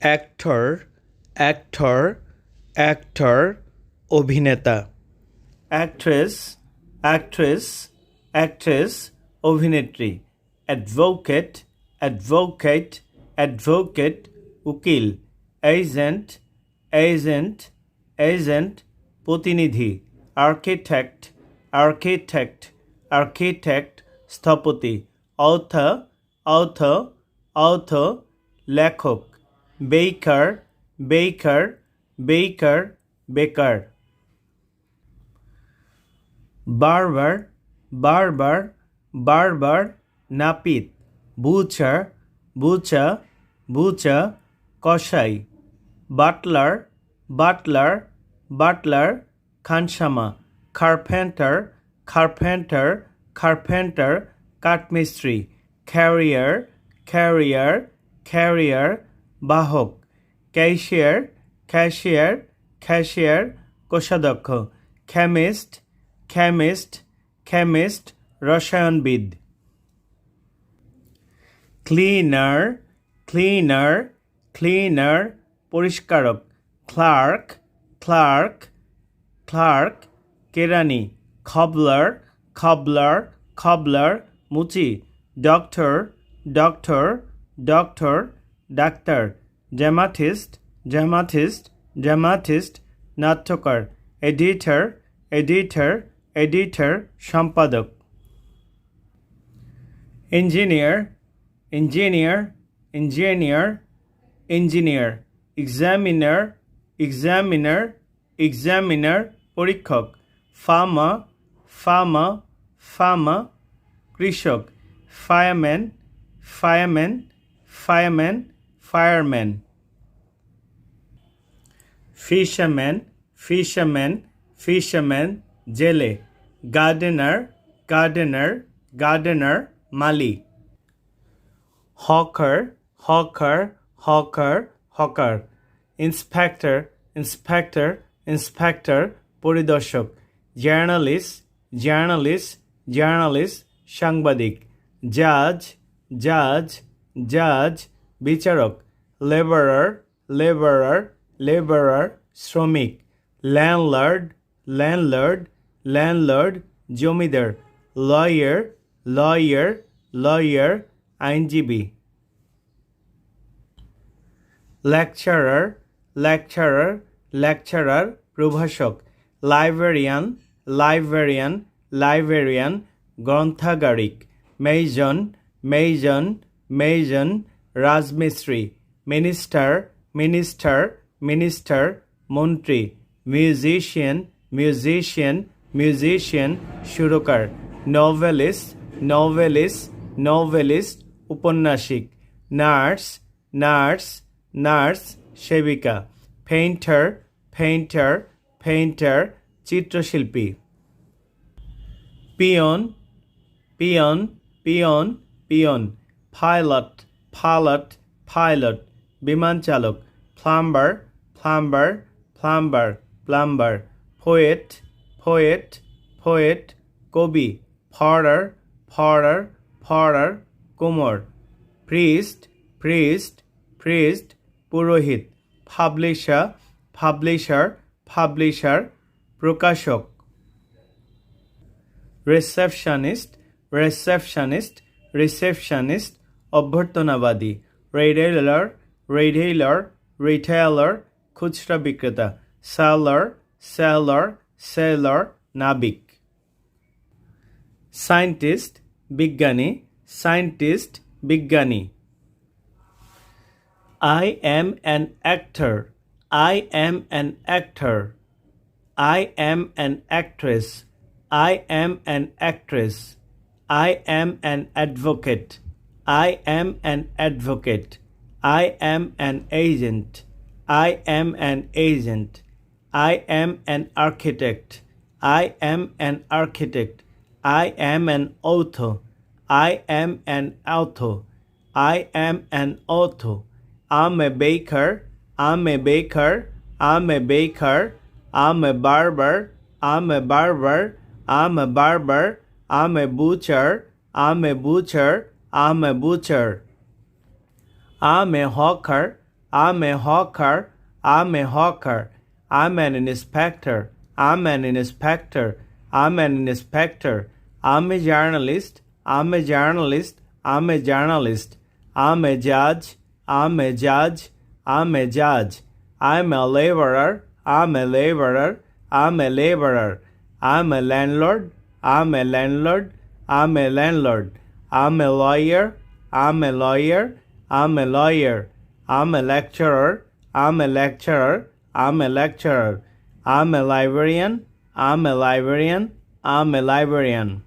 Actor actor actor অভিনেতা actress actress actress অভিনেত্রী advocate advocate advocate উকিল এজেন্ট এজেন্ট এজেন্ট প্রতিনিধি আর্কিটেক্ট আর্কিটেক্ট আর্কিটেক্ট স্থপতি অথর অথর অথর লেখক বেকার বেকার বেকার বেকার বারবার বারবার বারবার নাপিত বুচার বুচা বুচা কসাই বাটলার বাটলার বাটলার খানসামা কার্পেন্টার কার্পেন্টার কার্পেন্টার কাঠমিস্ত্রি ক্যারিয়ার ক্যারিয়ার ক্যারিয়ার বাহক ক্যাশিয়ার ক্যাশিয়ার ক্যাশিয়ার কোষাধ্যক্ষ কেমিস্ট কেমিস্ট কেমিস্ট রসায়নবিদ ক্লিনার ক্লিনার ক্লিনার পরিষ্কারক ক্লার্ক ক্লার্ক ক্লার্ক কেরানি খবলার খবলার খবলার মুচি ডক্টর ডক্টর ডক্টর ডাক্তার ড্রামাটিস্ট ড্রামাটিস্ট ড্রামাটিস্ট নাট্যকার এডিটর এডিটর এডিটর সম্পাদক engineer engineer engineer engineer examiner examiner examiner পরীক্ষক farmer farmer farmer কৃষক fireman fireman fireman fireman fisherman fisherman fisherman জেলে gardener gardener gardener মালি hawker hawker hawker hawker inspector inspector inspector পরিদর্শক journalist journalist journalist সাংবাদিক জাজ জাজ জাজ বিচারক লেবারার লেবারার লেবারার শ্রমিক ল্যান্ডলর্ড ল্যান্ডলর্ড ল্যান্ডলর্ড জমিদার লয়ার লয়ার লয়ার আইনজীবী লেকচারার লেকচারার লেকচারার প্রভাষক লাইব্রেরিয়ান লাইব্রেরিয়ান লাইব্রেরিয়ান গ্রন্থাগারিক মেইজন মেইজন মেইজন রাজমিস্ত্রি মিনিস্টার মিনিস্টার মিনিস্টার মন্ত্রী মিউজিশিয়ান মিউজিশিয়ান মিউজিশিয়ান সুরকার novelist novelist novelist উপন্যাসিক nurse nurse nurse সেবিকা painter painter painter চিত্রশিল্পী peon peon peon peon pilot pilot pilot বিমান চালক plumber plumber plumber plumber poet poet poet কবি potter potter potter কুমোর priest priest priest পুরোহিত publisher publisher publisher প্রকাশক receptionist receptionist receptionist অভ্যর্থনাবাদী retailer retailer retailer খুচরা বিক্রেতা সেলার সেলার সেলার নাবিক সায়েন্টিস্ট বিজ্ঞানী সায়েন্টিস্ট বিজ্ঞানী I am an actor. I am an actor. I am an actress. I am an actress. I am an advocate. I am an advocate. I am an agent. I am an agent. I am an architect. I am an architect. I am an author. I am an author. I am an author. I'm a baker. I'm a baker. I'm a baker. I'm a barber. I'm a barber. I'm a barber. I'm a butcher. I'm a butcher. I'm a butcher. I'm a hawker. I'm a hawker. I'm a hawker. I'm an inspector. I'm an inspector. I'm an inspector. I'm a journalist. I'm a journalist. I'm a journalist. I'm a judge. I'm a judge. I'm a judge. I'm a laborer. I'm a laborer. I'm a laborer. I'm a landlord. I'm a landlord. I'm a landlord. I'm a lawyer. I'm a lawyer. I'm a lawyer. I'm a lecturer. I'm a lecturer. I'm a lecturer. I'm a librarian. I'm a librarian. I'm a librarian.